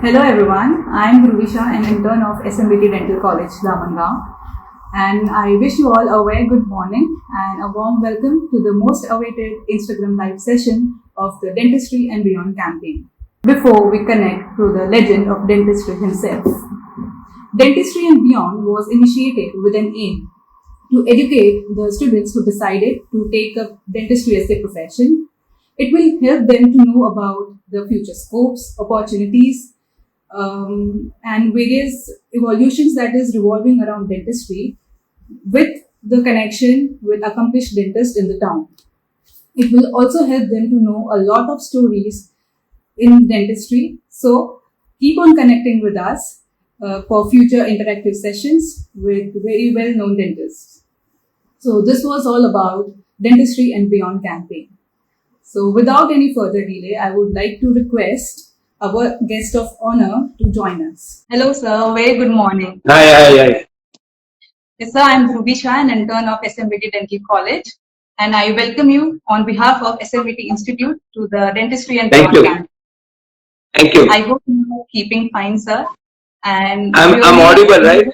Hello everyone, I am Dhruvisha, an intern of SMBT Dental College, Damangaon, and I wish you all a very good morning and a warm welcome to the most awaited Instagram live session of the Dentistry and Beyond campaign. Before we connect to the legend of dentistry himself, Dentistry and Beyond was initiated with an aim to educate the students who decided to take up dentistry as their profession. It will help them to know about the future scopes, opportunities, and various evolutions that is revolving around dentistry with the connection with accomplished dentists in the town. It will also help them to know a lot of stories in dentistry. So keep on connecting with us for future interactive sessions with very well known dentists. So this was all about Dentistry and Beyond campaign. So without any further delay, I would like to request our guest of honor to join us. Hello, sir. Very good morning. Hi. Yes, sir. I am Dhruvisha, an intern of SMBT Dental College, and I welcome you on behalf of SMBT Institute to the Dentistry and Beyond campaign. Thank you. I hope you are keeping fine, sir. And I'm audible, right?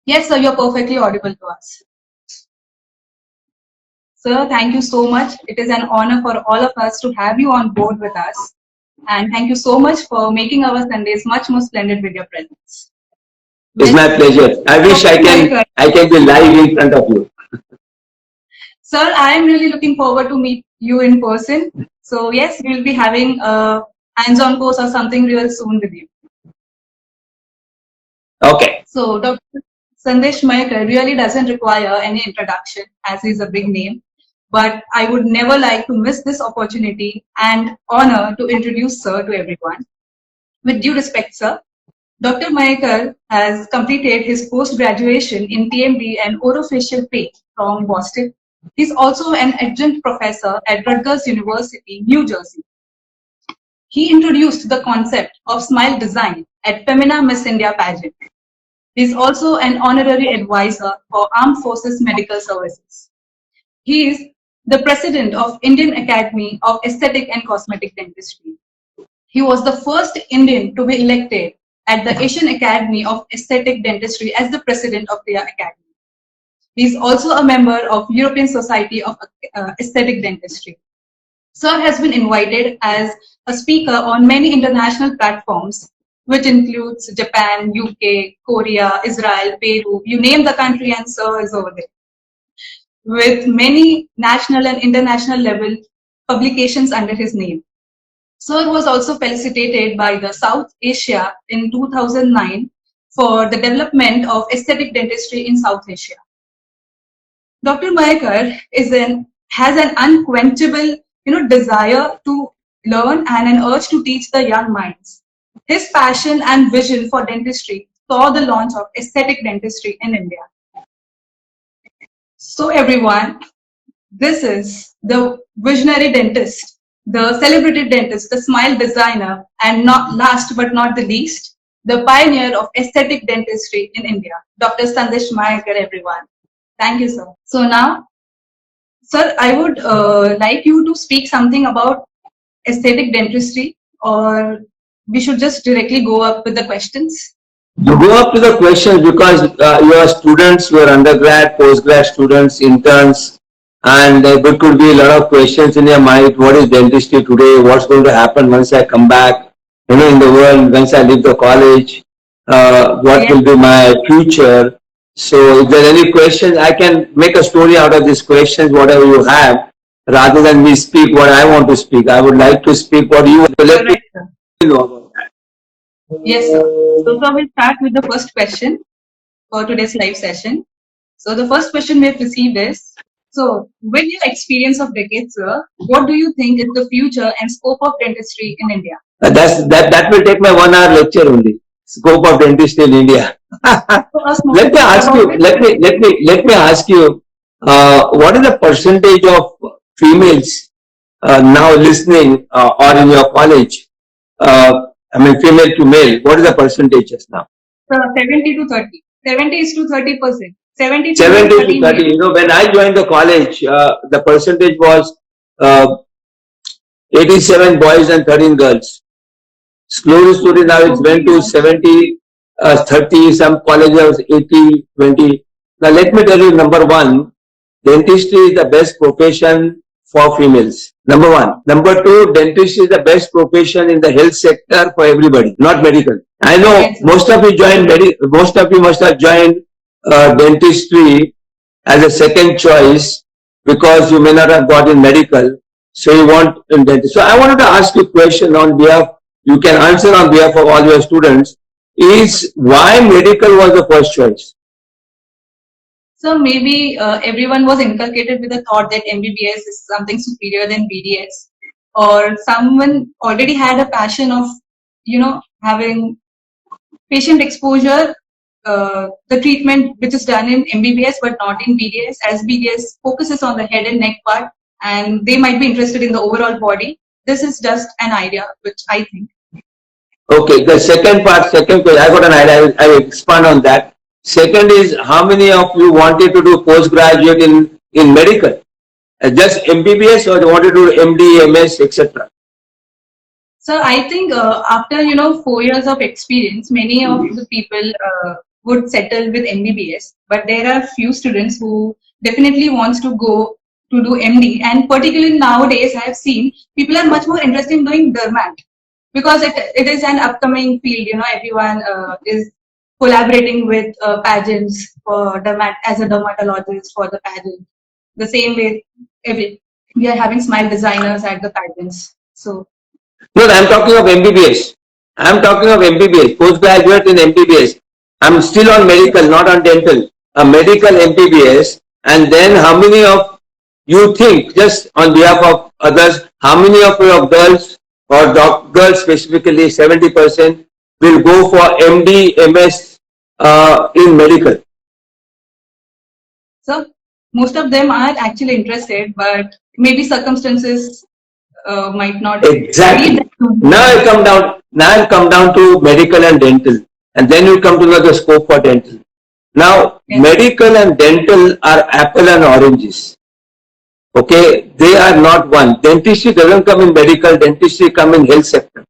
Yes, sir. You're perfectly audible to us. Sir, thank you so much. It is an honor for all of us to have you on board with us. And thank you so much for making our Sundays much more splendid with your presence. It's my pleasure. I wish I can be live in front of you. Sir, I am really looking forward to meet you in person. So yes, we'll be having a hands-on course or something real soon with you. Okay. So Dr. Sandesh Mayekar really doesn't require any introduction as he's a big name. But I would never like to miss this opportunity and honor to introduce sir to everyone. With due respect, sir, Dr. Mayekar has completed his post-graduation in TMD and Orofacial Pain from Boston. He's also an adjunct professor at Rutgers University, New Jersey. He introduced the concept of smile design at Femina Miss India pageant. He's also an honorary advisor for Armed Forces Medical Services. He is the president of Indian Academy of Aesthetic and Cosmetic Dentistry. He was the first Indian to be elected at the Asian Academy of Aesthetic Dentistry as the president of their academy. He is also a member of European Society of Aesthetic Dentistry. Sir has been invited as a speaker on many international platforms, which includes Japan, UK, Korea, Israel, Peru, you name the country and sir is over there, with many national and international level publications under his name. Sir was also felicitated by the South Asia in 2009 for the development of aesthetic dentistry in South Asia. Dr. Mayekar has an unquenchable desire to learn and an urge to teach the young minds. His passion and vision for dentistry saw the launch of aesthetic dentistry in India. So everyone, this is the visionary dentist, the celebrated dentist, the smile designer, and not last but not the least, the pioneer of aesthetic dentistry in India, Dr. Sandesh Mayekar, everyone. Thank you, sir. So now, sir, I would like you to speak something about aesthetic dentistry, or we should just directly go up with the questions. You go up to the questions because your students, your undergrad, postgrad students, interns, and there could be a lot of questions in your mind. What is dentistry today? What's going to happen once I come back, in the world, once I leave the college? What will be my future? So if there are any questions, I can make a story out of these questions, whatever you have, rather than me speak what I want to speak. I would like to speak what you want to let me know about that. Yes, sir. So we'll start with the first question for today's live session. So the first question we have received is, so with your experience of decades, sir, what do you think is the future and scope of dentistry in India? That will take my 1 hour lecture only. Scope of dentistry in India. Let me ask you, what is the percentage of females now listening or in your college? Female to male, what is the percentages now? 70 to 30. 70 is to 30%. 70 to 30. When I joined the college, the percentage was 87 boys and 13 girls. Slowly, now it's went to Okay. 70, 30, some colleges 80, 20. Now let me tell you, number one, dentistry is the best profession for females. Number one. Number two, dentistry is the best profession in the health sector for everybody, not medical. I know Right, sir. most of you must have joined dentistry as a second choice because you may not have got in medical, so you want in dentistry. So I wanted to ask you a question on behalf, you can answer on behalf of all your students, is why medical was the first choice? So maybe everyone was inculcated with the thought that MBBS is something superior than BDS, or someone already had a passion of, having patient exposure, the treatment which is done in MBBS but not in BDS, as BDS focuses on the head and neck part, and they might be interested in the overall body. This is just an idea, which I think. Okay, the second part, second question, I got an idea, I will expand on that. Second is, how many of you wanted to do postgraduate in medical? Just MBBS or they wanted to do MD, MS, etc.? So I think after 4 years of experience, many of the people would settle with MBBS, but there are few students who definitely wants to go to do MD, and particularly nowadays I have seen people are much more interested in doing dermat because it is an upcoming field. Everyone is collaborating with pageants for dermat as a dermatologist for the pageant. The same way we are having smile designers at the pageants. So. No, I'm talking of MBBS. I'm talking of MBBS, postgraduate in MBBS. I'm still on medical, not on dental. A medical MBBS, and then how many of you think, just on behalf of others, how many of your girls or girls specifically, 70% will go for MD, MS in medical? So most of them are actually interested, but maybe circumstances might not Exactly. lead them to do Now I MD. come down. Now I come down to medical and dental, and then you come to know the scope for dental. Now, Yes. medical and dental are apple and oranges. Okay, they are not one. Dentistry doesn't come in medical. Dentistry come in health sector.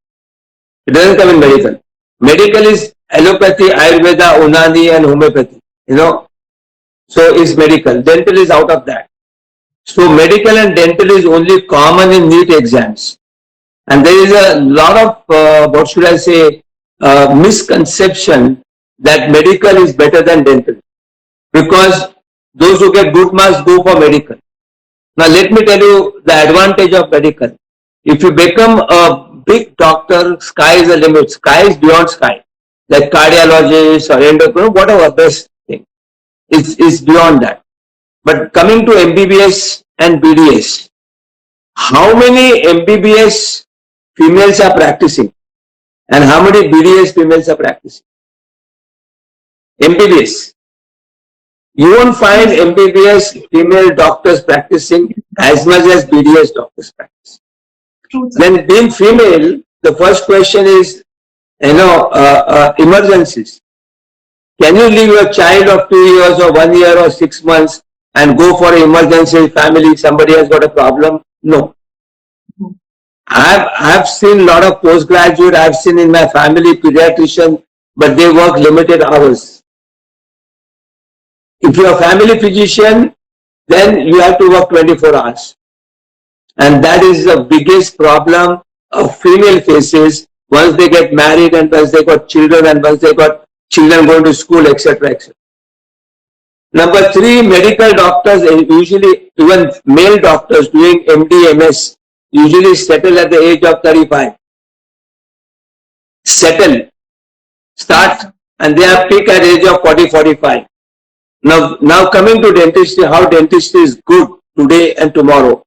It doesn't come in medical. Medical is allopathy, Ayurveda, Unani, and homeopathy. So is medical. Dental is out of that. So medical and dental is only common in NEET exams. And there is a lot of, what should I say, misconception that medical is better than dental. Because those who get good marks go for medical. Now let me tell you the advantage of medical. If you become a big doctor, sky is the limit. Sky is beyond sky. Like cardiologist or endocrine, whatever, best thing. It's beyond that. But coming to MBBS and BDS, how many MBBS females are practicing and how many BDS females are practicing? MBBS. You won't find MBBS female doctors practicing as much as BDS doctors practice. True, sir. Then being female, the first question is, emergencies. Can you leave your child of 2 years or 1 year or 6 months and go for an emergency family, somebody has got a problem? No. I've seen a lot of postgraduate, I've seen in my family pediatrician, but they work limited hours. If you're a family physician, then you have to work 24 hours. And that is the biggest problem of female faces once they get married and once they got children and once they got children going to school, etc., etc. Number three, medical doctors, usually even male doctors doing MD, MS, usually settle at the age of 35. Settle, start, and they are peak at age of 40, 45. Now coming to dentistry, how dentistry is good today and tomorrow.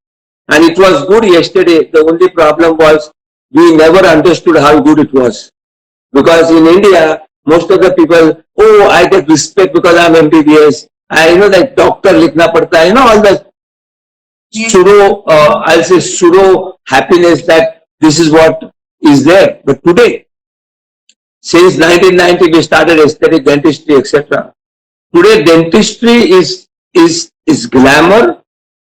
And it was good yesterday. The only problem was we never understood how good it was. Because in India, most of the people, oh, I get respect because I'm MBBS. I know that doctor likhna padta, all the pseudo, I'll say pseudo happiness that this is what is there. But today, since 1990, we started aesthetic dentistry, etc. Today, dentistry is glamour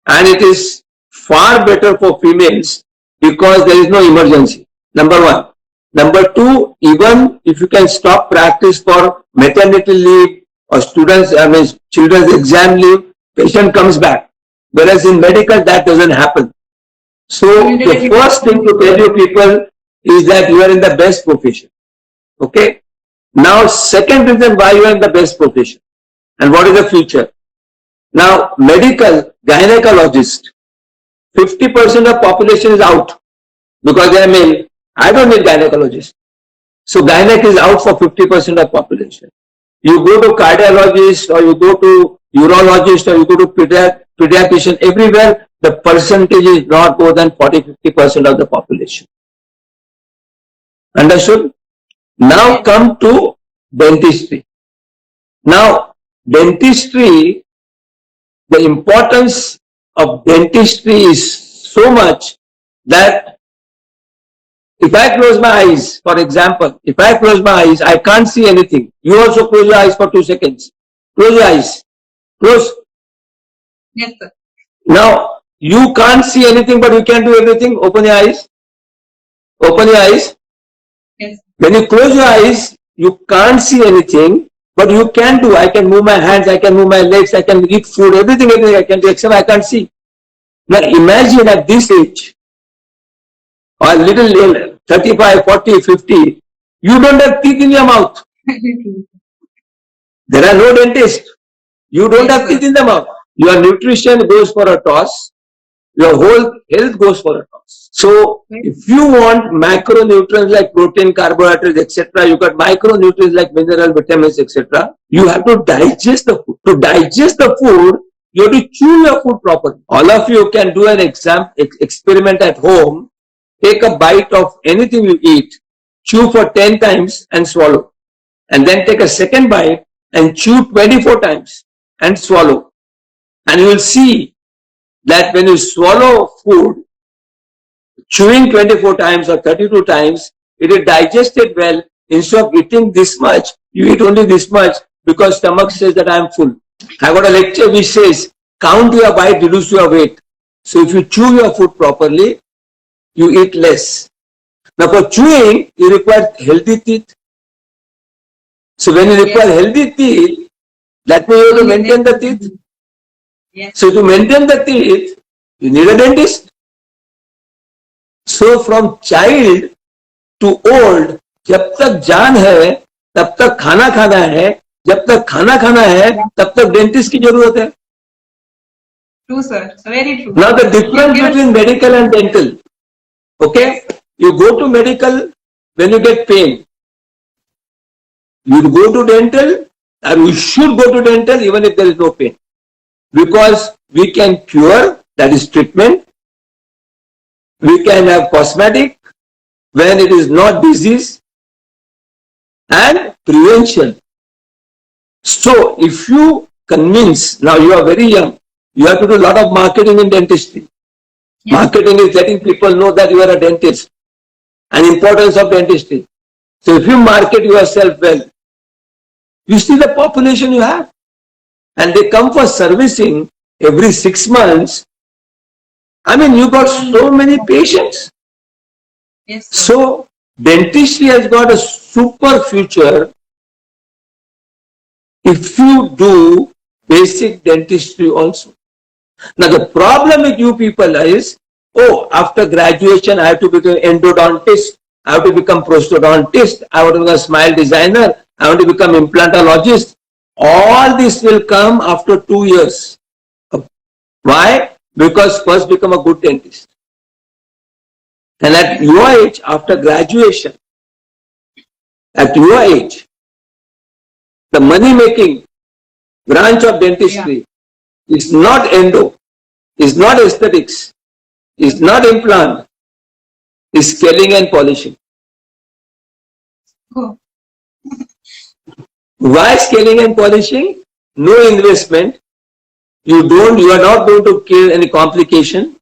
and it is far better for females because there is no emergency. Number one. Number two, even if you can stop practice for maternity leave or children's exam leave, patient comes back. Whereas in medical, that doesn't happen. So the first thing to tell you people is that you are in the best profession. Okay. Now, second reason why you are in the best profession and what is the future. Now, medical gynecologist, 50% of population is out because they are male. I don't need gynecologist. So gynec is out for 50% of population. You go to cardiologist or you go to urologist or you go to pediatrician, everywhere the percentage is not more than 40-50% of the population. Understood? Now come to dentistry. Now, dentistry, the importance of dentistry is so much that if I close my eyes, for example, if I close my eyes, I can't see anything. You also close your eyes for 2 seconds. Close your eyes. Close. Yes, sir. Now, you can't see anything, but you can do everything. Open your eyes. Open your eyes. Yes. When you close your eyes, you can't see anything, but you can do. I can move my hands, I can move my legs, I can eat food, everything I can do, except I can't see. Now, imagine at this age, or a little later, 35, 40, 50, you don't have teeth in your mouth. There are no dentists. You don't have teeth in the mouth. Your nutrition goes for a toss. Your whole health goes for a toss. So, if you want macronutrients like protein, carbohydrates, etc., you got micronutrients like mineral, vitamins, etc., you have to digest the food. To digest the food, you have to chew your food properly. All of you can do an experiment at home. Take a bite of anything you eat, chew for 10 times and swallow. And then take a second bite and chew 24 times and swallow. And you will see that when you swallow food, chewing 24 times or 32 times, it is digested well. Instead of eating this much, you eat only this much because stomach says that I am full. I got a lecture which says, count your bite, reduce your weight. So if you chew your food properly, you eat less. Now for chewing, you require healthy teeth. So when you require healthy teeth, that means you have to maintain the teeth. Yes. So to maintain the teeth, you need a dentist. So from child to old, जब तक जान है, तब तक खाना खाना है, जब तक खाना खाना है, तब तक डेंटिस्ट की जरूरत है. True, sir. Very true. Now the difference between medical and dental. Okay, you go to medical when you get pain. You go to dental, or you should go to dental even if there is no pain. Because we can cure, that is treatment. We can have cosmetic when it is not disease, and prevention. So if you convince, now you are very young, you have to do a lot of marketing in dentistry. Yes. Marketing is letting people know that you are a dentist and importance of dentistry. So if you market yourself well, you see the population you have, and they come for servicing every 6 months. I mean, you got so many patients. Yes, sir. So dentistry has got a super future if you do basic dentistry also. Now the problem with you people is, oh, after graduation I have to become endodontist, I have to become prosthodontist, I want to become a smile designer, I want to become implantologist. All this will come after 2 years. Why? Because first become a good dentist. And at your age, after graduation, at your age, the money-making branch of dentistry is not endo, is not aesthetics, is not implant, is scaling and polishing. Oh. Why scaling and polishing? No investment. You are not going to kill any complication.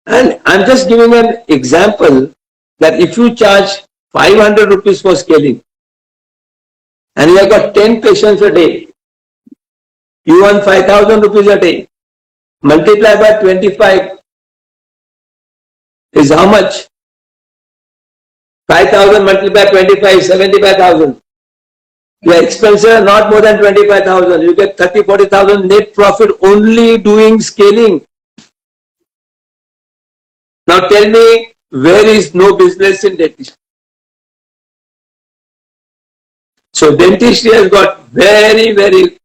And I'm just giving an example that if you charge 500 rupees for scaling and you have got 10 patients a day, you earn 5,000 rupees a day. Multiply by 25 is how much? 5,000 multiplied by 25, 75,000. Your expenses are not more than 25,000. You get 30, 40,000 net profit only doing scaling. Now tell me, where is no business in dentistry? So dentistry has got very, very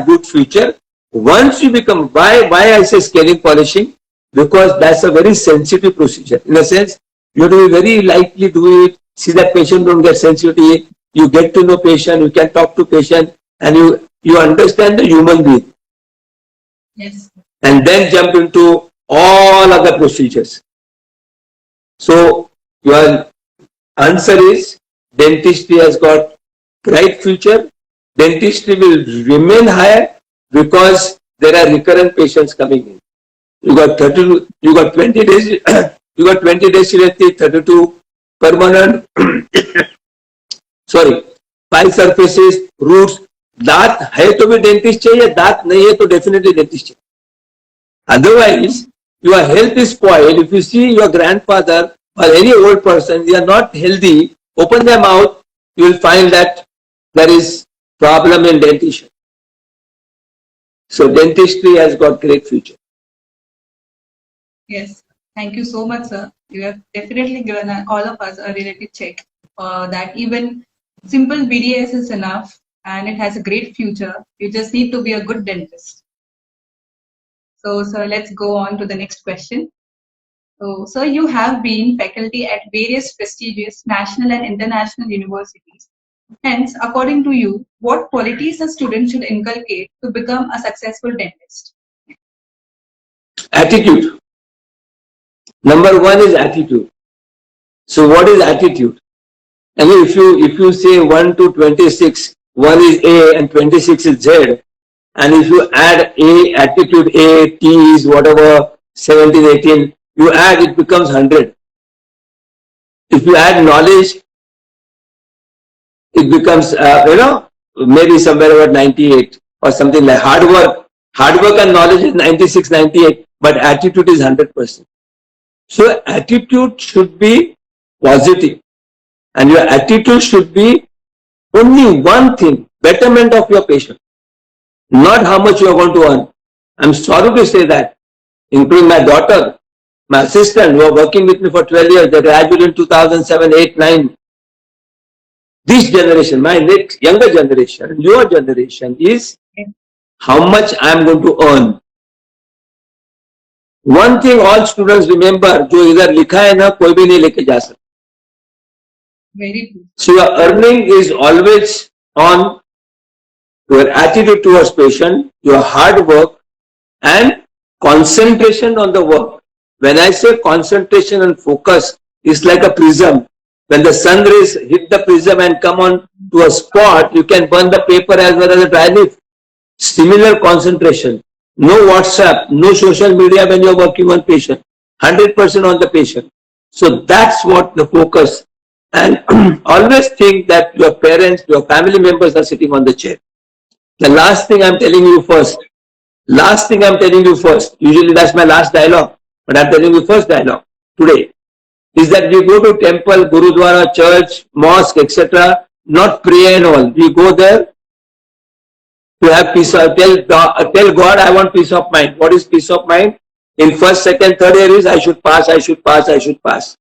good future. Once you become, why I say scaling polishing? Because that's a very sensitive procedure. In a sense, you have to be very lightly do it, see that patient don't get sensitivity, you get to know patient, you can talk to patient, and you understand the human being. Yes. And then jump into all other procedures. So your answer is dentistry has got bright future. Dentistry will remain higher because there are recurrent patients coming in. You got 32, you got 20 days, you got 20 days 32 permanent. Sorry, 5 surfaces, roots. दांत है तो भी dentist चाहिए, दांत नहीं है तो definitely dentist चाहिए. Otherwise, your health is spoiled. If you see your grandfather or any old person, they are not healthy, open their mouth, you will find that there is problem in dentition. So dentistry has got great future. Yes. Thank you so much, sir. You have definitely given all of us a reality check that even simple BDS is enough and it has a great future. You just need to be a good dentist. So, sir, let's go on to the next question. So, sir, you have been faculty at various prestigious national and international universities. Hence, according to you, what qualities a student should inculcate to become a successful dentist? Attitude. Number one is attitude. So what is attitude? I mean, if you say 1 to 26, 1 is A and 26 is Z, and if you add A, attitude A, T is whatever, 17, 18, you add, it becomes 100. If you add knowledge, it becomes, maybe somewhere about 98 or something like hard work. Hard work and knowledge is 96, 98, but attitude is 100%. So attitude should be positive, and your attitude should be only one thing, betterment of your patient, not how much you are going to earn. I'm sorry to say that, including my daughter, my assistant who are working with me for 12 years, they graduated in 2007, 8, 9. This generation, my next younger generation, your generation is how much I am going to earn. One thing all students remember, जो इधर लिखा है ना, कोई भी नहीं लेके जा सकता. Very good. So your earning is always on your attitude towards patient, your hard work, and concentration on the work. When I say concentration and focus, it's like a prism. When the sun rays hit the prism and come on to a spot, you can burn the paper as well as a dry leaf. Similar concentration. No WhatsApp, no social media when you're working on patient. 100% on the patient. So that's what the focus. And always think that your parents, your family members are sitting on the chair. The last thing I'm telling you first. Usually that's my last dialogue. But I'm telling you first dialogue today. Is that we go to temple, gurudwara, church, mosque, etc. Not pray and all. We go there to have peace. Tell God I want peace of mind. What is peace of mind? In first, second, third year is I should pass.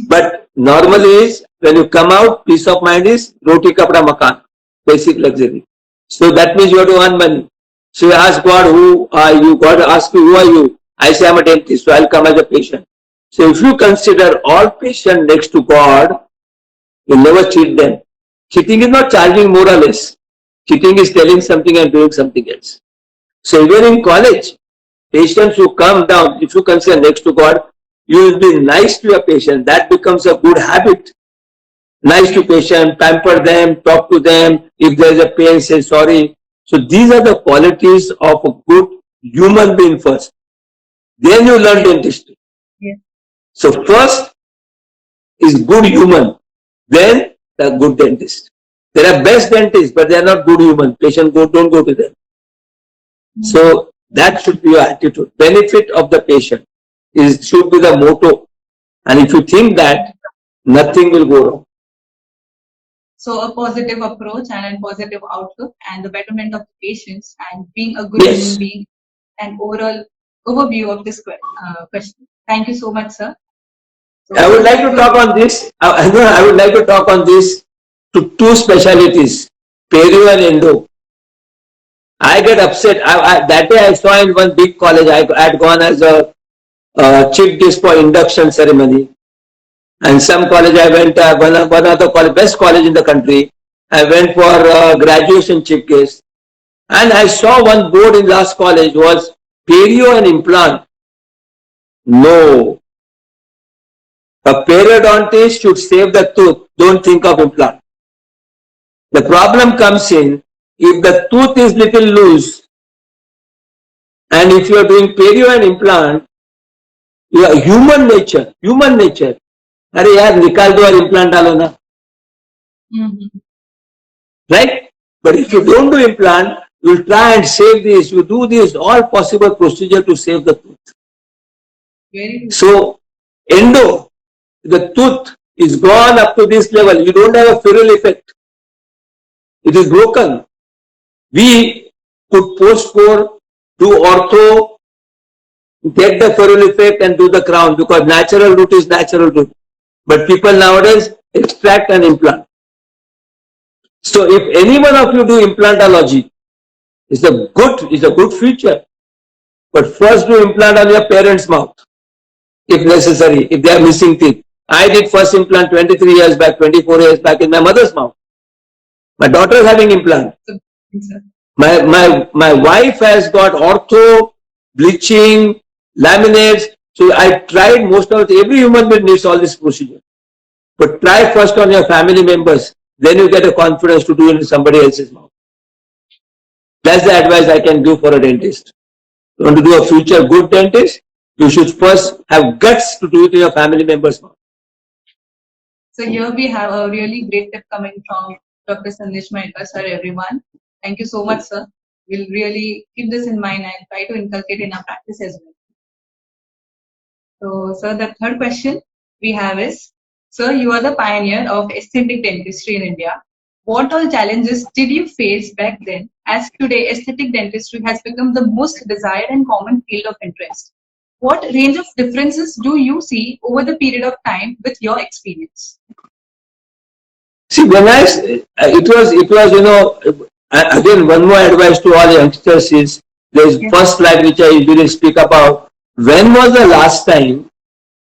But normally is when you come out, peace of mind is roti kapda makan, basic luxury. So that means you have to earn money. So you ask God, who are you? God asks you, who are you? I say I'm a dentist, so I'll come as a patient. So if you consider all patients next to God, you never cheat them. Cheating is not charging more or less. Cheating is telling something and doing something else. So even in college, patients who come down, if you consider next to God, you will be nice to your patient. That becomes a good habit. Nice to patient, pamper them, talk to them. If there is a pain, say sorry. So these are the qualities of a good human being first. Then you learn dentistry. Yeah. So first is good human, then the good dentist. There are best dentists, but they are not good human. Patient don't go to them. So that should be your attitude. Benefit of the patient should be the motto. And if you think that, nothing will go wrong. So a positive approach and a positive outlook and the betterment of the patients and being a good Yes. human being, an overall overview of this question. Thank you so much, sir. So I would like to talk on this. I would like to talk on this to two specialties, perio and endo. I get upset. That day I saw in one big college, I had gone as a chief guest for induction ceremony. And some college I went, one other college, best college in the country. I went for graduation chief guest. And I saw one board in last college was perio and implant. No. A periodontist should save the tooth. Don't think of implant. The problem comes in if the tooth is little loose and if you are doing perio and implant, your human nature. अरे यार निकाल दो और implant डालो ना. Right? But if you don't do implant, you will try and save this. You do this all possible procedure to save the tooth. very good. So endo, the tooth is gone up to this level. You don't have a ferrule effect. It is broken. We could postpone, do ortho, get the ferrule effect and do the crown because natural root is natural root. But people nowadays extract and implant. So if any one of you do implantology, it's a good future. But first do implant on your parents' mouth, if necessary, if they are missing teeth. I did first implant 23 years back, 24 years back in my mother's mouth. My daughter is having implant. My wife has got ortho, bleaching, laminates. So I tried most of it. Every human being needs all this procedure. But try first on your family members. Then you get a confidence to do it in somebody else's mouth. That's the advice I can give for a dentist. You want to do a future good dentist, you should first have guts to do it in your family member's mouth. So here we have a really great tip coming from Dr. Sandesh Mayekar, sir, everyone. Thank you so much, sir. We'll really keep this in mind and try to inculcate in our practice as well. So, sir, the third question we have is, sir, you are the pioneer of aesthetic dentistry in India. What all challenges did you face back then, as today aesthetic dentistry has become the most desired and common field of interest? What range of differences do you see over the period of time with your experience? See, when it was, again, one more advice to all youngsters is, there's first slide which I usually speak about. When was the last time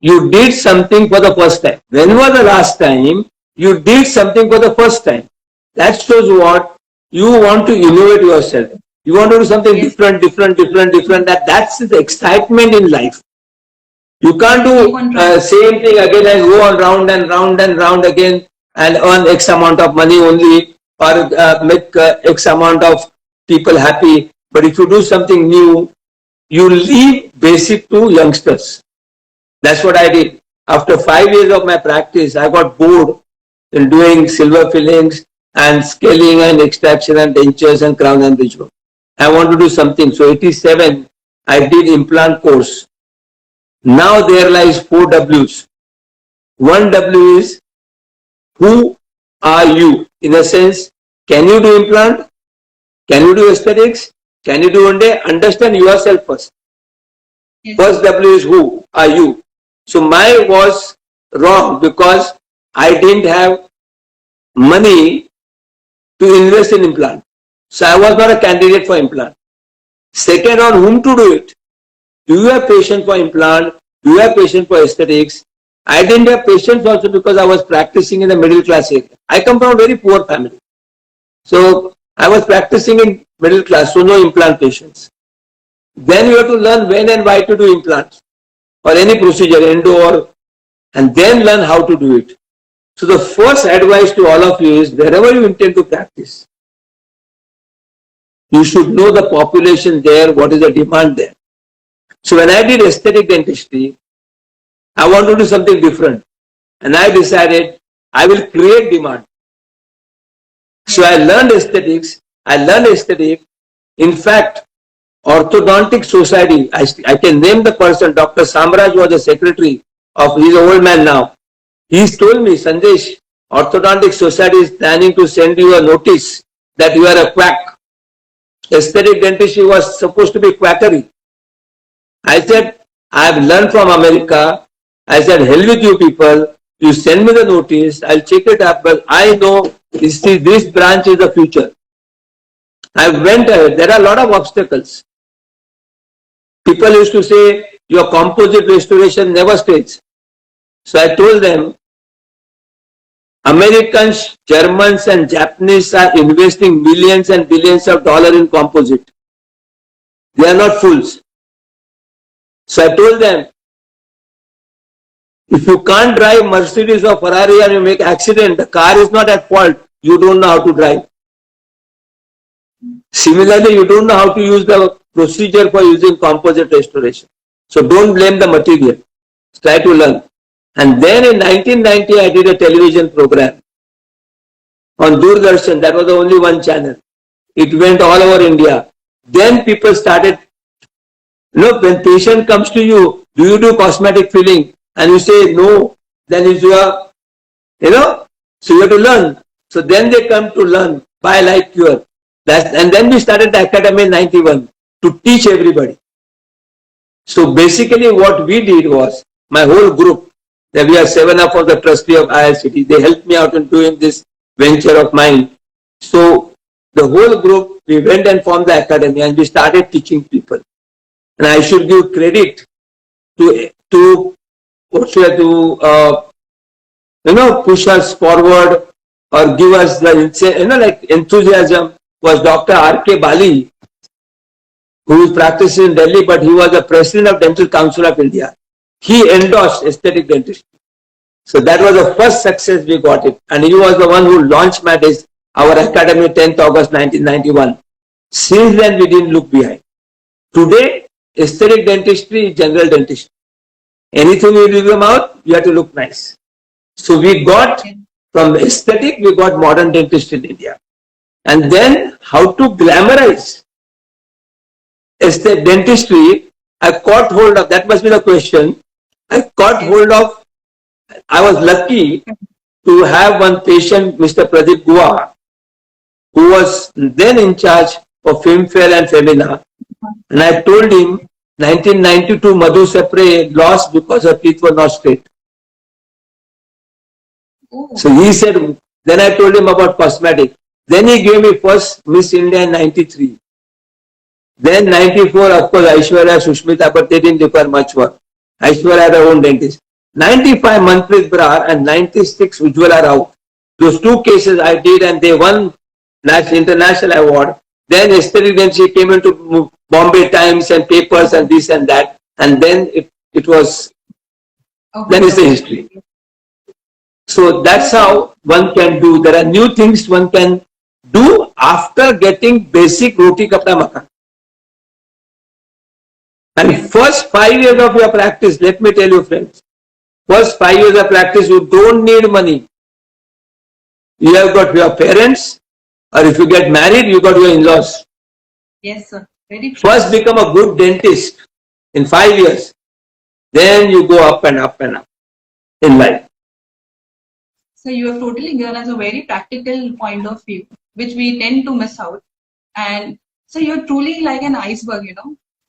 you did something for the first time? When was the last time you did something for the first time? That shows what you want to innovate yourself. You want to do something different. That's the excitement in life. You can't do same thing again and go on round and round again and earn X amount of money only or make X amount of people happy. But if you do something new, you leave basic to youngsters. That's what I did. After 5 years of my practice, I got bored in doing silver fillings and scaling and extraction and dentures and crown and bridge work. I want to do something. So 87, I did implant course. Now there lies 4 W's. 1 W is, who are you? In a sense, can you do implant? Can you do aesthetics? Can you do one day? Understand yourself first. Yes. First W is, who are you? So mine was wrong because I didn't have money to invest in implant. So I was not a candidate for implant. Second, on whom to do it. Do you have patience for implant? Do you have patience for aesthetics? I didn't have patience also because I was practicing in the middle class area. I come from a very poor family. So I was practicing in middle class, so no implant patients. Then you have to learn when and why to do implants or any procedure, endo and then learn how to do it. So the first advice to all of you is, wherever you intend to practice, you should know the population there, what is the demand there. So when I did aesthetic dentistry, I want to do something different. And I decided I will create demand. So I learned aesthetics. In fact, Orthodontic Society, I can name the person, Dr. Samraj was the secretary of, he's an old man now. He's told me, Sandesh, Orthodontic Society is planning to send you a notice that you are a quack. Aesthetic dentistry was supposed to be quackery. I said, I have learned from America. I said, hell with you people. You send me the notice, I'll check it up, but I know this branch is the future. I went ahead. There are a lot of obstacles. People used to say, your composite restoration never stays. So I told them, Americans, Germans and Japanese are investing millions and billions of dollars in composite. They are not fools. So I told them, if you can't drive Mercedes or Ferrari and you make accident, the car is not at fault. You don't know how to drive. Similarly, you don't know how to use the procedure for using composite restoration. So don't blame the material. Try to learn. And then in 1990, I did a television program on Doordarshan. That was the only one channel. It went all over India. Then people started, when patient comes to you, do you do cosmetic filling? And you say no, then is your, so you have to learn. So then they come to learn by like cure. And then we started the academy in 91 to teach everybody. So basically what we did was, my whole group, that we are 7 of the trustee of ILCT, they helped me out in doing this venture of mine. So the whole group, we went and formed the academy and we started teaching people. And I should give credit to push us forward or give us the, enthusiasm was Dr. R.K. Bali, who is practicing in Delhi, but he was the president of Dental Council of India. He endorsed aesthetic dentistry. So that was the first success we got it. And he was the one who launched our academy 10th August 1991. Since then, we didn't look behind. Today, aesthetic dentistry is general dentistry. Anything you do them out, you have to look nice. So we got, from aesthetic, we got modern dentistry in India. And then, how to glamorize aesthetic dentistry, I caught hold of, that must be the question, I was lucky to have one patient, Mr. Pradeep Gua, who was then in charge of Filmfare and Femina. And I told him, 1992 Madhu Sapre lost because her teeth were not straight. So he said, then I told him about cosmetic. Then he gave me first Miss India in 93. Then 94, of course, Aishwarya, Sushmita, but they didn't require much work. Aishwarya had her own dentist. 95 Manpreet Brar and 96 Ujjwala Rao. Those two cases I did and they won international award. Then aesthetic dentistry came into Bombay Times and papers and this and that. And then it was, then it's the history. So that's how one can do. There are new things one can do after getting basic roti kapda makan. And first 5 years of your practice, let me tell you friends, first 5 years of practice, you don't need money. You have got your parents, or if you get married, you got your in-laws. Yes, sir. Very true. First become a good dentist in 5 years. Then you go up and up and up in life. So you have totally given us a very practical point of view, which we tend to miss out. And so you're truly like an iceberg,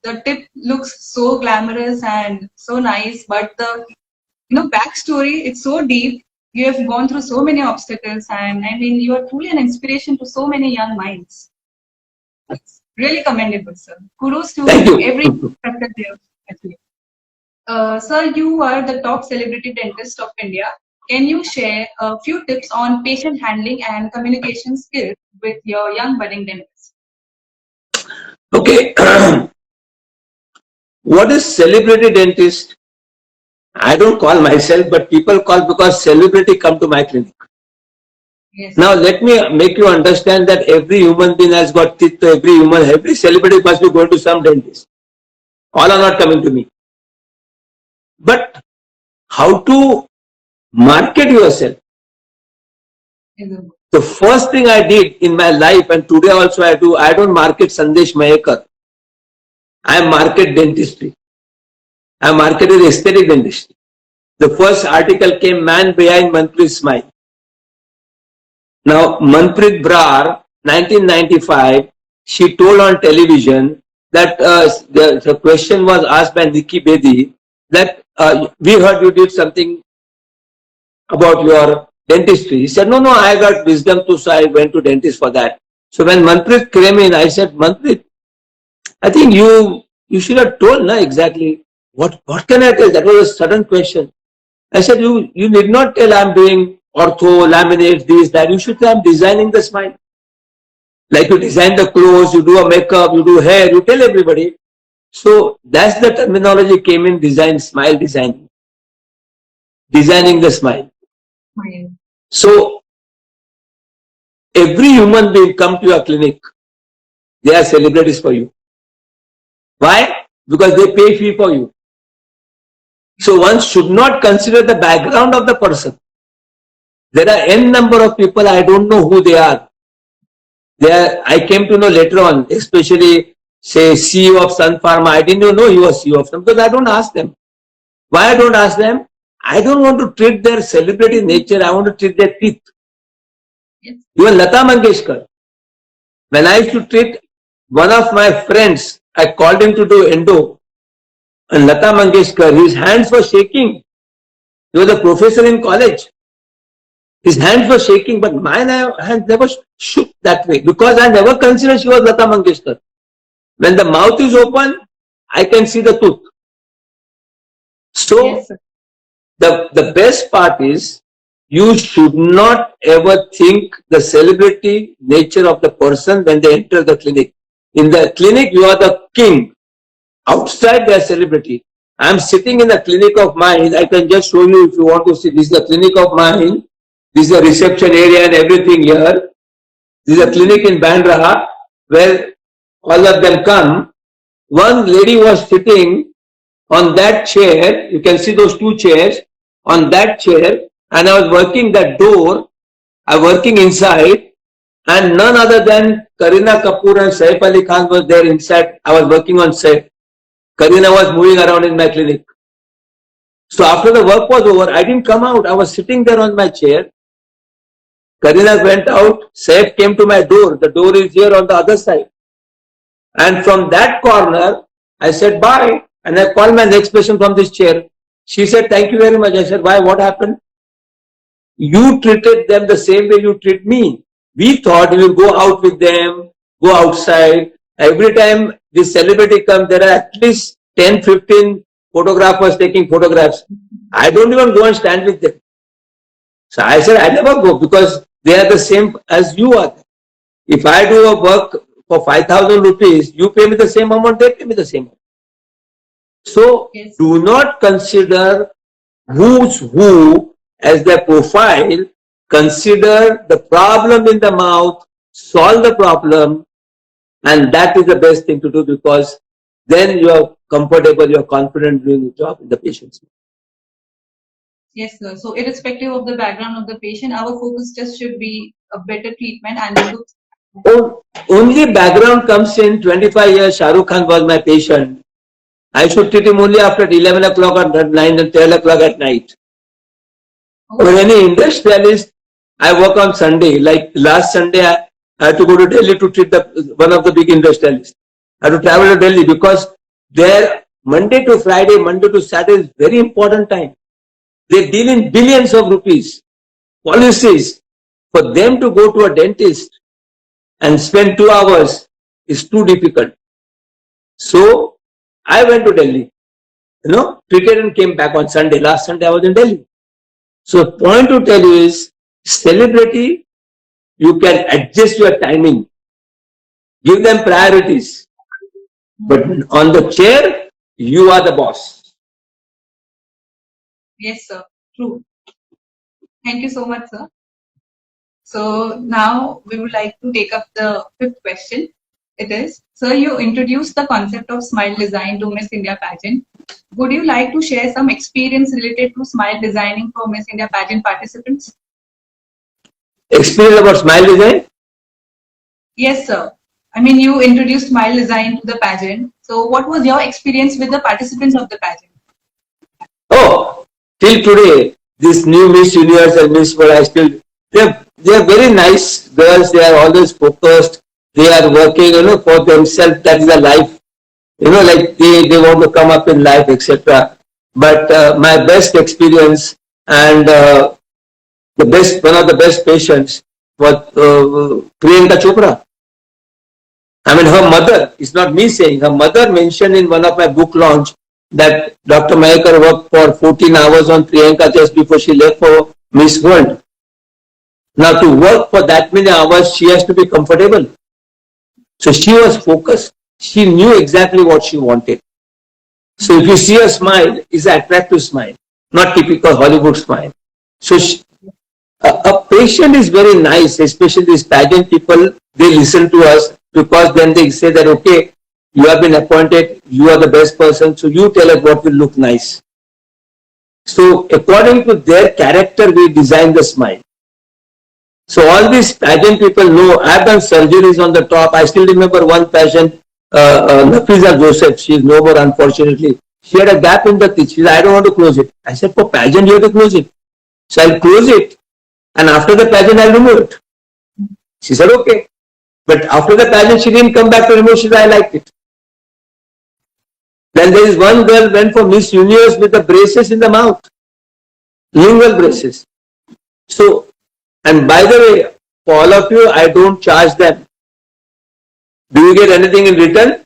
The tip looks so glamorous and so nice, but the backstory, it's so deep. You have gone through so many obstacles, and I mean, you are truly an inspiration to so many young minds. It's really commendable, sir. Kudos to every perspective. Sir, you are the top celebrity dentist of India. Can you share a few tips on patient handling and communication skills with your young budding dentists? Okay. What is celebrity dentist? I don't call myself, but people call because celebrity come to my clinic. Yes. Now let me make you understand that every human being has got teeth. Every celebrity must be going to some dentist. All are not coming to me. But how to market yourself? The first thing I did in my life, and today also I do, I don't market Sandesh Mayekar. I market dentistry. I marketed aesthetic dentistry. the first article came, Man Behind Manpreet's Smile. Now, Manpreet Brar, 1995, she told on television that the question was asked by Nikki Bedi that we heard you did something about your dentistry. He said, no, I got wisdom too, so I went to dentist for that. So when Manpreet came in, I said, Manpreet, I think you should have told exactly what can I tell? That was a sudden question. I said, you need not tell I'm doing ortho, laminates, this, that. You should say I'm designing the smile. Like you design the clothes, you do a makeup, you do hair, you tell everybody. So that's the terminology came in design, smile design. Designing the smile. So every human being come to your clinic, they are celebrities for you. Why? Because they pay fee for you. So one should not consider the background of the person. There are n number of people, I don't know who they are. I came to know later on, especially say CEO of Sun Pharma. I didn't even know he was CEO of Sun, because I don't ask them. Why I don't ask them? I don't want to treat their celebrity nature. I want to treat their teeth. Yes. Even Lata Mangeshkar. When I used to treat one of my friends, I called him to do endo. And Lata Mangeshkar, his hands were shaking. He was a professor in college. His hands were shaking, but my hands never shook that way, because I never considered she was Lata Mangeshkar. When the mouth is open, I can see the tooth. So, yes, the best part is, you should not ever think the celebrity nature of the person when they enter the clinic. In the clinic, you are the king. Outside, they are celebrity. I am sitting in the clinic of mine. I can just show you if you want to see. This is the clinic of mine. This is a reception area and everything here. This is a clinic in Bandra where all of them come. One lady was sitting on that chair. You can see those two chairs. On that chair, and I was working that door. I was working inside, and none other than Kareena Kapoor and Saif Ali Khan was there inside. I was working on set. Kareena was moving around in my clinic. So after the work was over, I didn't come out. I was sitting there on my chair. Kareena went out. Saif came to my door. The door is here on the other side. And from that corner, I said, bye. And I called my next patient from this chair. She said, thank you very much. I said, why? What happened? You treated them the same way you treat me. We thought we will go out with them, go outside. Every time this celebrity comes, there are at least 10, 15 photographers taking photographs. I don't even go and stand with them. So I said, I never go, because they are the same as you are. If I do a work for 5,000 rupees, you pay me the same amount, they pay me the same amount. So yes, do not consider who's who as their profile. Consider the problem in the mouth, solve the problem, and that is the best thing to do, because then you are comfortable, you are confident doing the job in the patient's mouth. Yes, sir. So irrespective of the background of the patient, our focus just should be a better treatment and the looks. Only background comes in 25 years. Shah Rukh Khan was my patient. I should treat him only after 11 o'clock or 9 and 12 o'clock at night. Or any industrialist, I work on Sunday. Like last Sunday, I had to go to Delhi to treat one of the big industrialists. I had to travel to Delhi, because their Monday to Friday, Monday to Saturday is very important time. They deal in billions of rupees. Policies. For them to go to a dentist and spend 2 hours is too difficult. So I went to Delhi, treated and came back on Sunday. Last Sunday I was in Delhi. So the point to tell you is, celebrity, you can adjust your timing, give them priorities, but on the chair, you are the boss. Yes, sir. True. Thank you so much, sir. So now we would like to take up the fifth question. It is, sir, you introduced the concept of smile design to Miss India pageant. Would you like to share some experience related to smile designing for Miss India pageant participants? Experience about smile design? Yes, sir. I mean, you introduced smile design to the pageant. So what was your experience with the participants of the pageant? Oh, till today, this new Miss Universe and Miss World, I still, they are very nice girls. They are always focused. They are working, for themselves. That is a life, like they want to come up in life, etc. But my best experience and one of the best patients was Priyanka Chopra. I mean, her mother, it's not me saying, her mother mentioned in one of my book launch that Dr. Mayekar worked for 14 hours on Priyanka just before she left for Miss World. Now, to work for that many hours, she has to be comfortable. So she was focused. She knew exactly what she wanted. So if you see her smile, it's an attractive smile, not typical Hollywood smile. So a patient is very nice, especially these pageant people, they listen to us because then they say that, okay, you have been appointed, you are the best person, so you tell us what will look nice. So according to their character, we design the smile. So all these pageant people know, I've done surgeries on the top. I still remember one patient, Nafiza Joseph, she is no more unfortunately. She had a gap in the teeth. She said, I don't want to close it. I said, for pageant, you have to close it. So I'll close it. And after the pageant, I'll remove it. She said, okay. But after the pageant, she didn't come back to remove. She said, I liked it. Then there is one girl went for Miss Universe with the braces in the mouth. Lingual braces. So, and by the way, for all of you, I don't charge them. Do you get anything in return?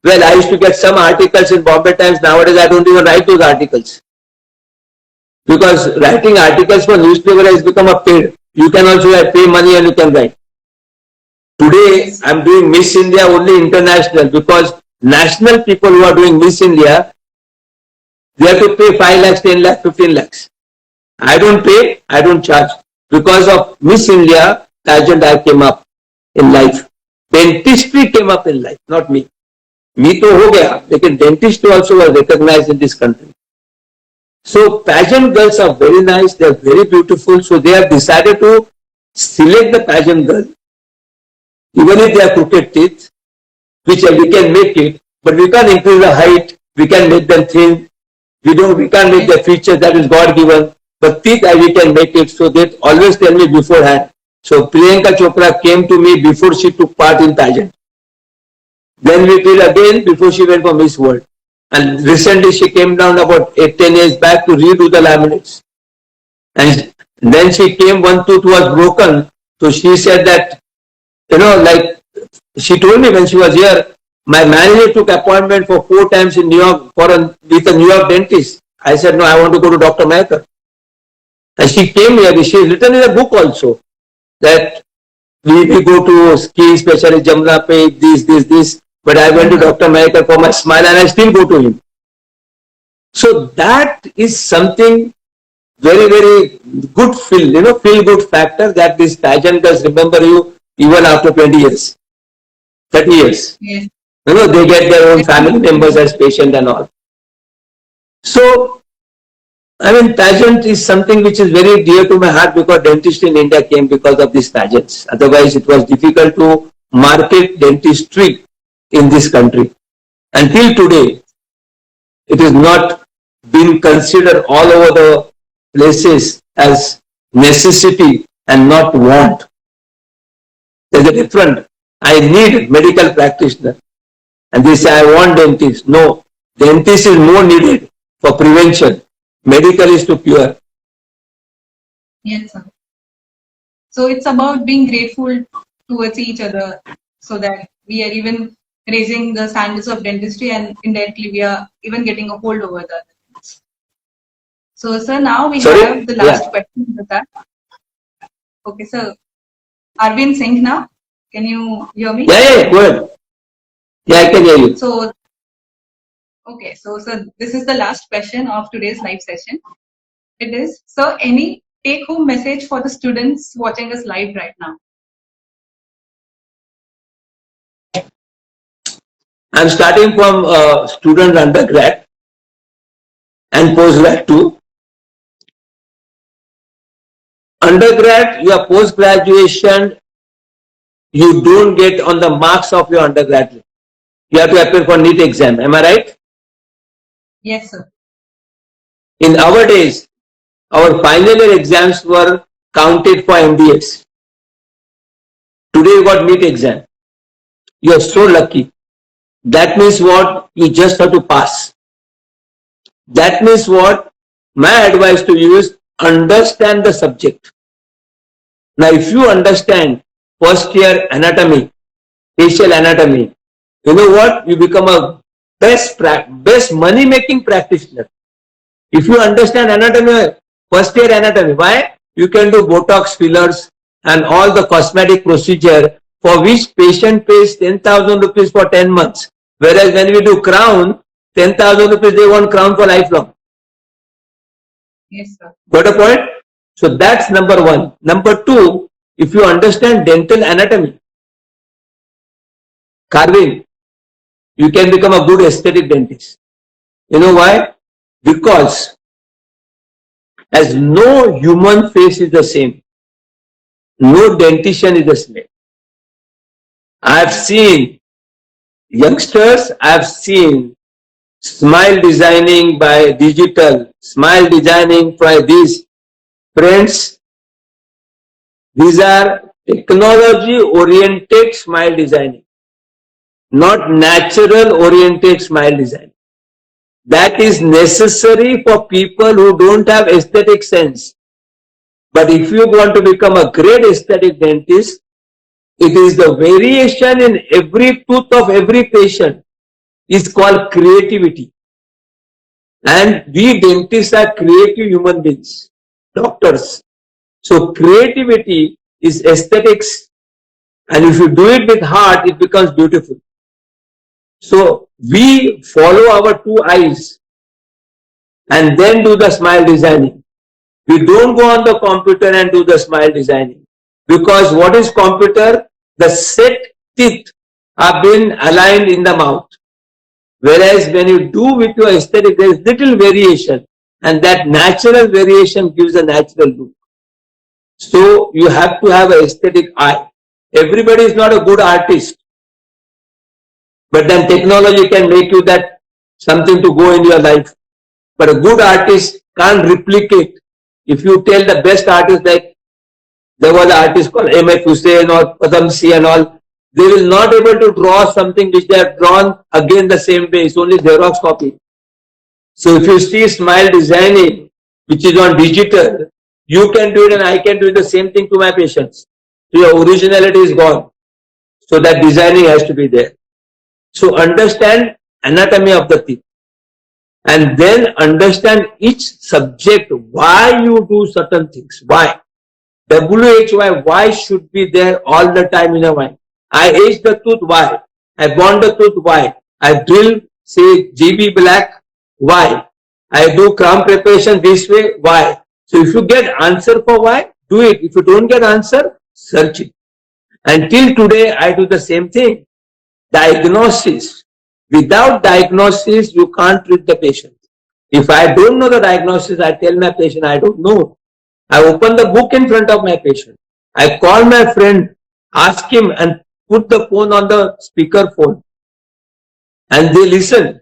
Well, I used to get some articles in Bombay Times. Nowadays, I don't even write those articles. Because writing articles for newspaper has become a paid. You can also pay money and you can write. Today, I'm doing Miss India only international because national people who are doing Miss India, they have to pay 5 lakhs, 10 lakhs, 15 lakhs. I don't pay, I don't charge. Because of Miss India pageant, I came up in life. Dentistry came up in life, not me. Me to ho gaya, lekin dentistry also was recognized in this country. So pageant girls are very nice, they are very beautiful. So they have decided to select the pageant girl, even if they have crooked teeth, which we can make it, but we can't increase the height, we can make them thin, we can't make the features, that is God given, but teeth we can make it. So they always tell me beforehand. So Priyanka Chopra came to me before she took part in pageant. Then we did again before she went for Miss World. And recently she came down about 8-10 years back to redo the laminates. And then she came, one tooth was broken. So she said that, like she told me when she was here, my manager took appointment for 4 times in New York with a New York dentist. I said, no, I want to go to Dr. Mayekar. And she came here. She has written in a book also that we go to ski specialist Jamna Pe, this. But I went to Dr. Mayekar for my smile and I still go to him. So that is something very, very good feel good factor that these pageant girls remember you even after 20 years, 30 years. Yes. They get their own family members as patient and all. So, I mean, pageant is something which is very dear to my heart because dentistry in India came because of these pageants. Otherwise, it was difficult to market dentistry in this country. Until today, it is not been considered all over the places as necessity and not want. There's a difference. I need medical practitioner. And they say, I want dentist. No, dentist is more needed for prevention. Medical is to cure. Yes, sir. So it's about being grateful towards each other so that we are even raising the standards of dentistry and indirectly we are even getting a hold over the other things. So, sir, now we have the last question with that. Okay, sir. Are we in sync now? Can you hear me? Yeah, go ahead. Yeah, I can hear you. So, okay, so sir, this is the last question of today's live session. It is, sir, any take-home message for the students watching us live right now? I'm starting from student undergrad and postgrad too. Undergrad, your post-graduation, you don't get on the marks of your undergraduate. You have to appear for NEET exam. Am I right? Yes, sir. In our days, our final year exams were counted for MBS. Today you got NEET exam. You are so lucky. That means what? You just have to pass. That means what? My advice to you is understand the subject. Now, if you understand first year anatomy, facial anatomy, you know what? You become a best money making practitioner. If you understand anatomy, first year anatomy, why? You can do Botox fillers and all the cosmetic procedure for which patient pays 10,000 rupees for 10 months. Whereas when we do crown, 10,000 rupees, they want crown for lifelong. Yes, sir. Got a point? So that's number one. Number two, if you understand dental anatomy, carving, you can become a good aesthetic dentist. You know why? Because as no human face is the same, no dentition is the same. I have seen youngsters, I have seen smile designing by digital, smile designing by these friends. These are technology oriented smile designing, not natural oriented smile design. That is necessary for people who don't have aesthetic sense. But if you want to become a great aesthetic dentist, it is the variation in every tooth of every patient is called creativity. And we dentists are creative human beings, doctors. So creativity is aesthetics, and if you do it with heart, it becomes beautiful. So we follow our two eyes and then do the smile designing. We don't go on the computer and do the smile designing, because what is computer? The set teeth are being aligned in the mouth. Whereas when you do with your aesthetic, there is little variation, and that natural variation gives a natural look. So you have to have an aesthetic eye. Everybody is not a good artist, but then technology can make you that something to go in your life. But a good artist can't replicate. If you tell the best artist, like there was an artist called M.F. Hussain or Padam Si and all, they will not able to draw something which they have drawn again the same way. It's only Xerox copy. So if you see smile designing, which is on digital, you can do it and I can do the same thing to my patients. So your originality is gone. So that designing has to be there. So understand anatomy of the teeth. And then understand each subject, why you do certain things. Why? WHY, why should be there all the time in your mind. I age the tooth, why? I bond the tooth, why? I drill, say, GB black, why? I do crown preparation this way, why? So if you get answer for why, do it. If you don't get answer, search it. Until today, I do the same thing. Diagnosis. Without diagnosis, you can't treat the patient. If I don't know the diagnosis, I tell my patient, I don't know. I open the book in front of my patient. I call my friend, ask him and put the phone on the speaker phone. And they listen.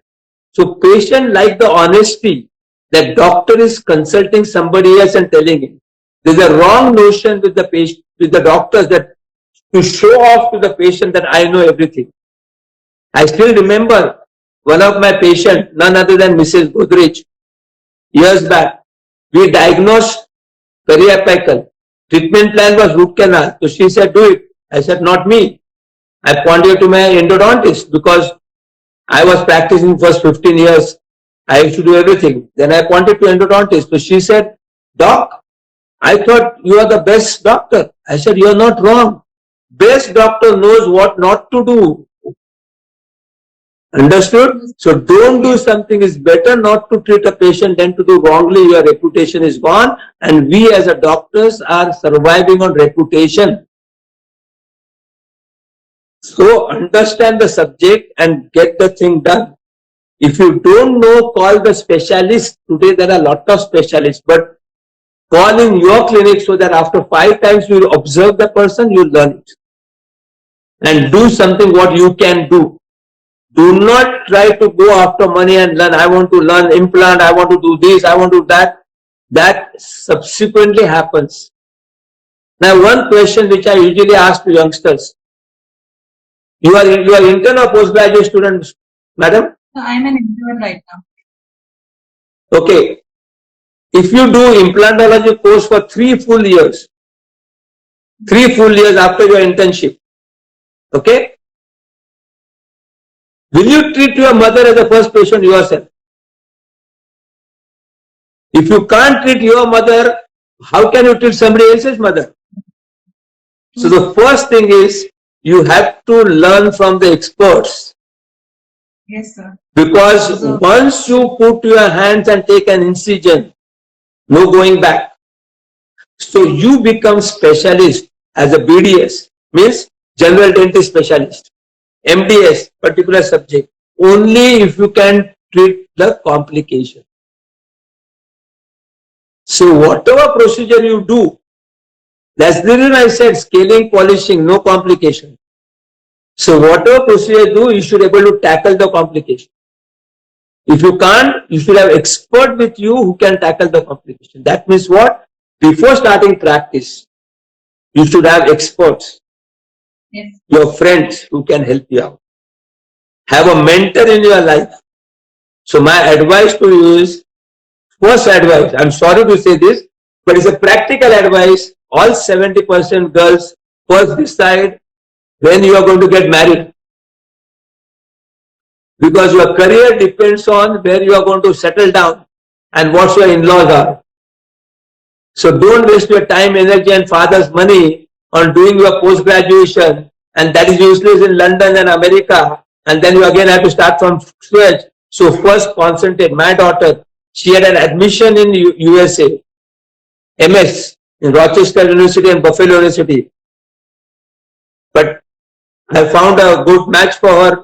So patient like the honesty that doctor is consulting somebody else and telling him. There's a wrong notion with the patient, with the doctors, that to show off to the patient that I know everything. I still remember one of my patients, none other than Mrs. Godrej, years back. We diagnosed periapical. Treatment plan was root canal. So she said, do it. I said, not me. I pointed to my endodontist because I was practicing for 15 years. I used to do everything. Then I pointed to endodontist. So she said, doc, I thought you are the best doctor. I said, you are not wrong. Best doctor knows what not to do. Understood? So don't do something. It's better not to treat a patient than to do wrongly. Your reputation is gone, and we as a doctors are surviving on reputation. So understand the subject and get the thing done. If you don't know, call the specialist. Today there are a lot of specialists, but call in your clinic so that after 5 times you observe the person, you learn it. And do something what you can do. Do not try to go after money and learn. I want to learn implant. I want to do this. I want to do that. That subsequently happens. Now, one question which I usually ask to youngsters: you are intern or postgraduate student, madam? I am an intern right now. Okay. If you do implantology course for 3 full years, 3 full years after your internship, okay, will you treat your mother as the first patient yourself? If you can't treat your mother, how can you treat somebody else's mother? So the first thing is you have to learn from the experts. Yes, sir. Because once you put your hands and take an incision, no going back. So you become specialist as a BDS, means general dentist specialist, MDS, particular subject, only if you can treat the complication. So whatever procedure you do, that's the reason I said scaling, polishing, no complication. So whatever procedure you do, you should be able to tackle the complication. If you can't, you should have expert with you who can tackle the complication. That means what? Before starting practice, you should have experts. Yes. Your friends who can help you out. Have a mentor in your life. So my advice to you is, first advice, I'm sorry to say this, but it's a practical advice. All 70% girls first decide when you are going to get married. Because your career depends on where you are going to settle down and what your in-laws are. So don't waste your time, energy and father's money on doing your post-graduation, and that is useless in London and America, and then you again have to start from scratch. So first concentrate. My daughter, she had an admission in USA, MS, in Rochester University and Buffalo University. But I found a good match for her.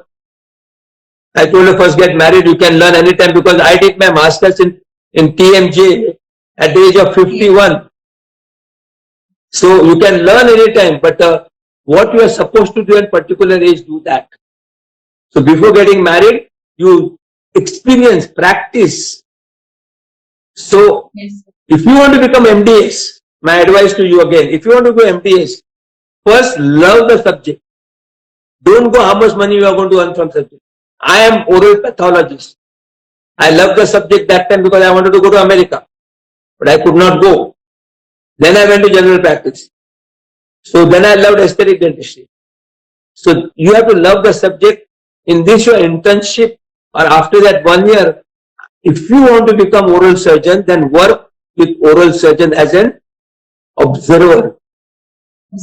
I told her, first get married, you can learn anytime, because I did my master's in TMJ at the age of 51. So you can learn anytime, but what you are supposed to do in particular age, do that. So before getting married, you experience, practice. So if you want to become MDS, my advice to you again, if you want to go MDS, first love the subject. Don't go how much money you are going to earn from subject. I am oral pathologist. I love the subject that time because I wanted to go to America, but I could not go. Then I went to general practice. So then I loved aesthetic dentistry. So you have to love the subject. In this your internship or after that 1 year, if you want to become oral surgeon, then work with oral surgeon as an observer.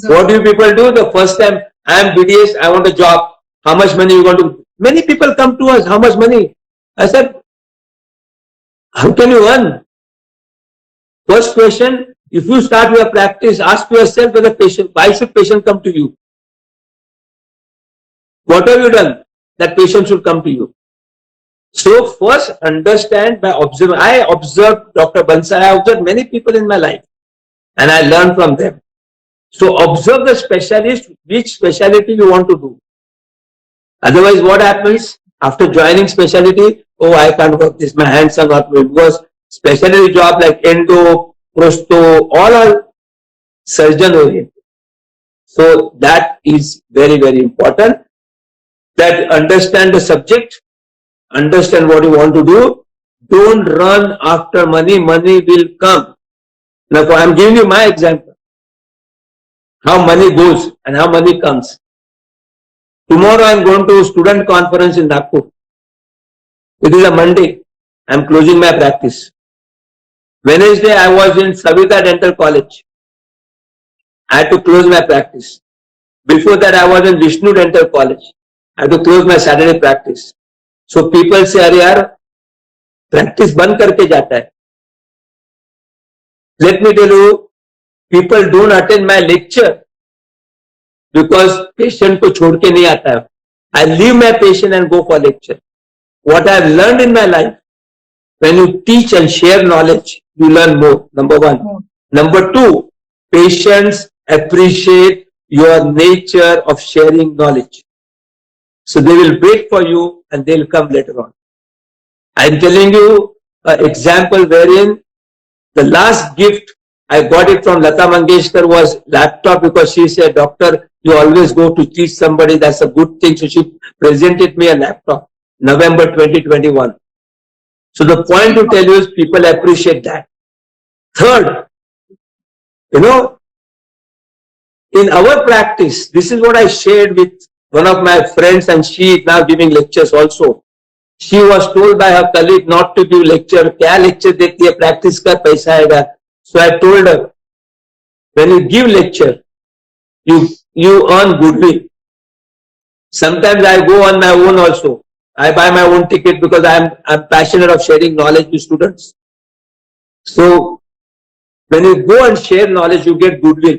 What do you people do? The first time, I am BDS, I want a job. How much money you want to? Many people come to us, how much money? I said, how can you earn? First question, if you start your practice, ask yourself whether patient, why should patient come to you? What have you done that patient should come to you? So first understand by observing. I observed Dr. Bansal, I observed many people in my life and I learned from them. So observe the specialist, which specialty you want to do. Otherwise what happens? After joining specialty, oh, I can't work this, my hands are not moving. Because specialty job like endo, prosto, all are surgeon oriented. So that is very, very important. That understand the subject, understand what you want to do. Don't run after money, money will come. Now I am giving you my example. How money goes and how money comes. Tomorrow I am going to a student conference in Nagpur. It is a Monday. I am closing my practice. Wednesday I was in Savita Dental College. I had to close my practice. Before that I was in Vishnu Dental College. I had to close my Saturday practice. So people say, अरे यार practice बंद करके जाता है. Let me tell you, people don't attend my lecture because patient को छोड़ के नहीं आता है. I leave my patient and go for lecture. What I have learned in my life, when you teach and share knowledge, you learn more. Number one. Number two, patients appreciate your nature of sharing knowledge. So they will wait for you and they'll come later on. I'm telling you an example wherein the last gift I got it from Lata Mangeshkar was laptop, because she said, "Doctor, you always go to teach somebody. That's a good thing." So she presented me a laptop, November 2021. So the point to tell you is people appreciate that. Third, you know, in our practice, this is what I shared with one of my friends, and she is now giving lectures also. She was told by her colleague not to give lecture. क्या lecture देती है, practice का पैसा आएगा. So I told her, when you give lecture, you earn goodwill. Sometimes I go on my own also. I buy my own ticket because I'm passionate of sharing knowledge to students. So when you go and share knowledge, you get goodwill.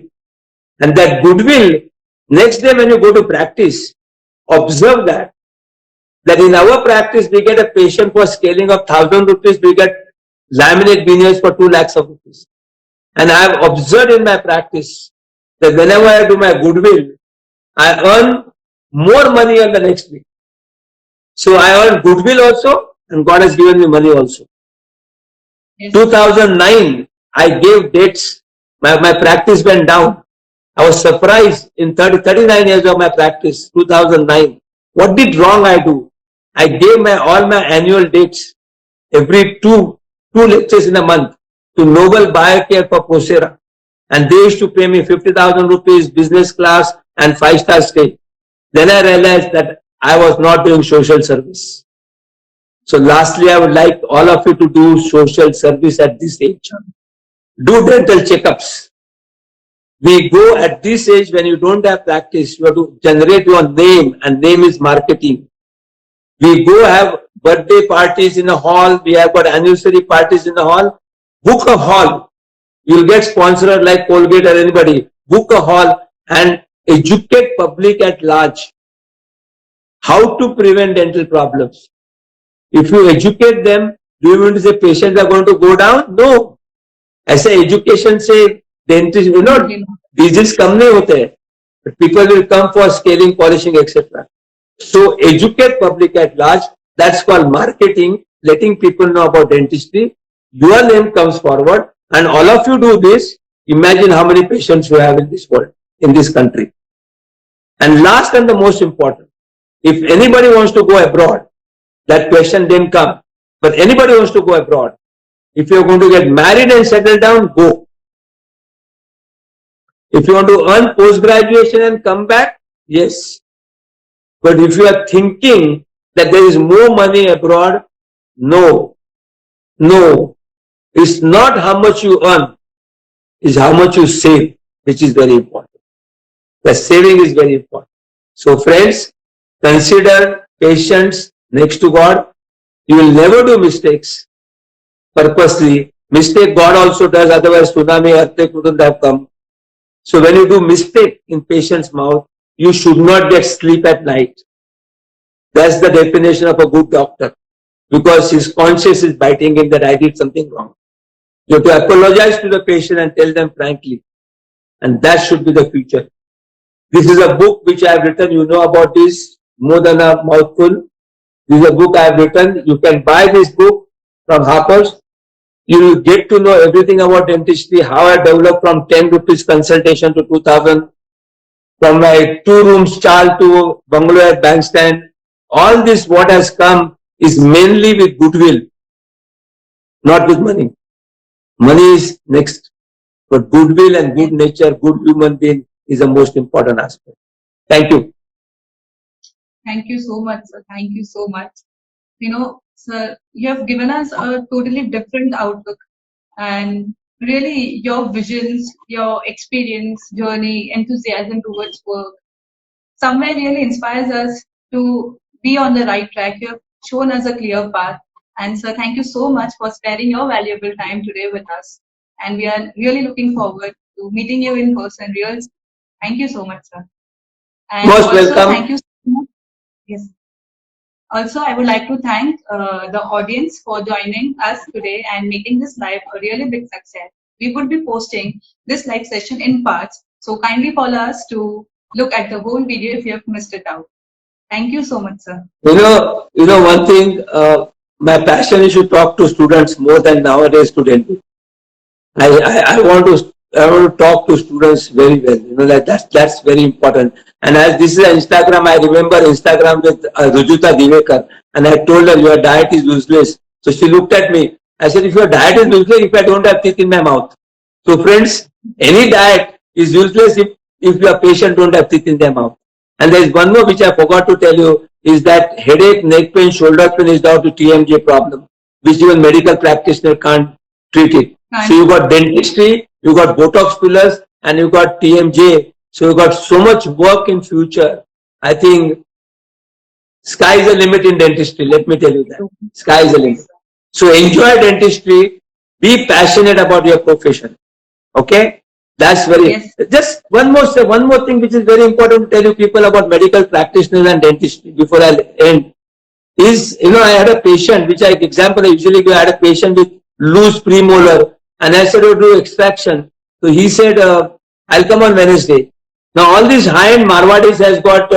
And that goodwill, next day when you go to practice, observe that in our practice, we get a patient for scaling of 1,000 rupees, we get laminate veneers for 2 lakhs of rupees. And I have observed in my practice that whenever I do my goodwill, I earn more money on the next week. So I earn goodwill also, and God has given me money also. Yes. 2009, I gave dates. My practice went down. I was surprised in 39 years of my practice, 2009. What did wrong I do? I gave all my annual dates, every two lectures in a month, to Noble Biocare for Posera. And they used to pay me 50,000 rupees, business class, and 5-star stay. Then I realized that I was not doing social service. So lastly, I would like all of you to do social service at this age. Do dental checkups. We go at this age when you don't have practice, you have to generate your name, and name is marketing. We go have birthday parties in a hall, we have got anniversary parties in the hall. Book a hall. You'll get sponsored like Colgate or anybody. Book a hall and educate public at large how to prevent dental problems. If you educate them, do you mean to say patients are going to go down? No. ऐसे education से dentist, disease कम नहीं होते हैं. But people will come for scaling, polishing, etc. So educate public at large. That's called marketing, letting people know about dentistry. Your name comes forward, and all of you do this. Imagine how many patients you have in this world, in this country. And last and the most important, if anybody wants to go abroad, that question didn't come. But anybody wants to go abroad, if you're going to get married and settle down, go. If you want to earn post-graduation and come back, yes. But if you are thinking that there is more money abroad, no. It's not how much you earn, it's how much you save, which is very important. The saving is very important. So friends, consider patience next to God. You will never do mistakes purposely. Mistake God also does, otherwise tsunami, earthquake wouldn't have come. So when you do mistake in patient's mouth, you should not get sleep at night. That's the definition of a good doctor, because his conscience is biting him that I did something wrong. You have to apologize to the patient and tell them frankly, and that should be the future. This is a book which I have written. You know about this more than a mouthful. This is a book I have written. You can buy this book from Harper's. You will get to know everything about dentistry, how I developed from 10 rupees consultation to 2000, from my 2 rooms Charl to bungalow at Bandstand. All this what has come is mainly with goodwill, not with money. Money is next, but goodwill and good nature, good human being is the most important aspect. Thank you. Thank you so much, sir. Thank you so much. Sir, you have given us a totally different outlook, and really your visions, your experience, journey, enthusiasm towards work, somewhere really inspires us to be on the right track. You have shown us a clear path. And sir, thank you so much for sparing your valuable time today with us. And we are really looking forward to meeting you in person. Really, thank you so much, sir. And most also, welcome. Thank you so much. Yes. Also, I would like to thank the audience for joining us today and making this live a really big success. We would be posting this live session in parts, so kindly follow us to look at the whole video if you have missed it out. Thank you so much, sir. One thing, my passion is to talk to students more than nowadays to dentists. I want to talk to students very well. That's very important. And as this is Instagram, I remember Instagram with Rujuta Divekar, and I told her your diet is useless. So she looked at me. I said, if your diet is useless, if I don't have teeth in my mouth. So friends, any diet is useless if your patient don't have teeth in their mouth. And there is one more which I forgot to tell you is that headache, neck pain, shoulder pain is down to TMJ problem, which even medical practitioner can't treat it. So you got dentistry, you got Botox fillers, and you got TMJ. So you got so much work in future. I think sky is the limit in dentistry. Let me tell you that. Sky is the limit. So enjoy dentistry. Be passionate about your profession. Okay? That's very, Yes. just one more thing which is very important to tell you people about medical practitioners and dentistry before I end is, I had a patient, which example I usually give, I had a patient with loose premolar and I said, do extraction. So he said, I'll come on Wednesday. Now all these high-end Marwadis has got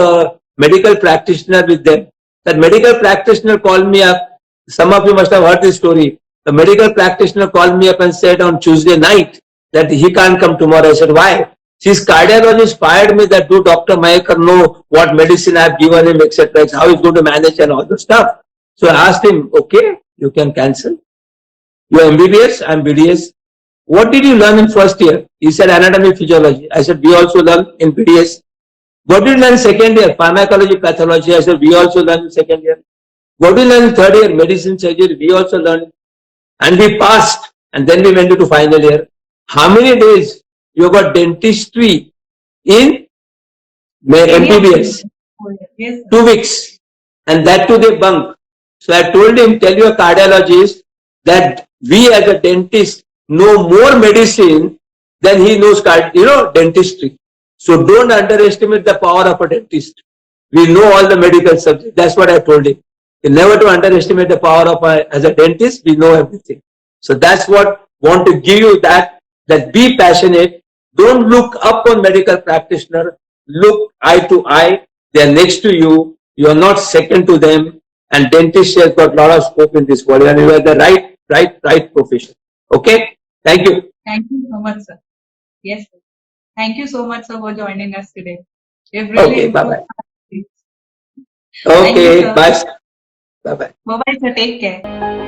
medical practitioner with them. That medical practitioner called me up. Some of you must have heard this story. The medical practitioner called me up and said on Tuesday night that he can't come tomorrow. I said, why? His cardiologist fired me that do Dr. Mayekar know what medicine I've given him, etc. How he's going to manage and all the stuff. So I asked him, okay, you can cancel. You're MBBS, I'm BDS. What did you learn in first year? He said anatomy, physiology. I said, we also learn in BDS. What did you learn in second year? Pharmacology, pathology. I said, we also learn in second year. What did you learn in third year? Medicine, surgery. We also learned. And we passed. And then we went into final year. How many days you got dentistry in MBBS? Yes, 2 weeks. And that too they bunk. So I told him, tell your cardiologist that we as a dentist know more medicine than he knows dentistry. So don't underestimate the power of a dentist. We know all the medical subjects. That's what I told him. Never to underestimate the power of as a dentist, we know everything. So that's what want to give you that be passionate. Don't look up on medical practitioner. Look eye to eye. They are next to you. You are not second to them. And dentistry has got a lot of scope in this world. And you are the right profession. Okay? Thank you. Thank you so much, sir. Yes, sir. Thank you so much, sir, for joining us today. You've really Okay, bye-bye. improved. Okay, sir. bye. Bye-bye. Bye-bye, sir. Take care.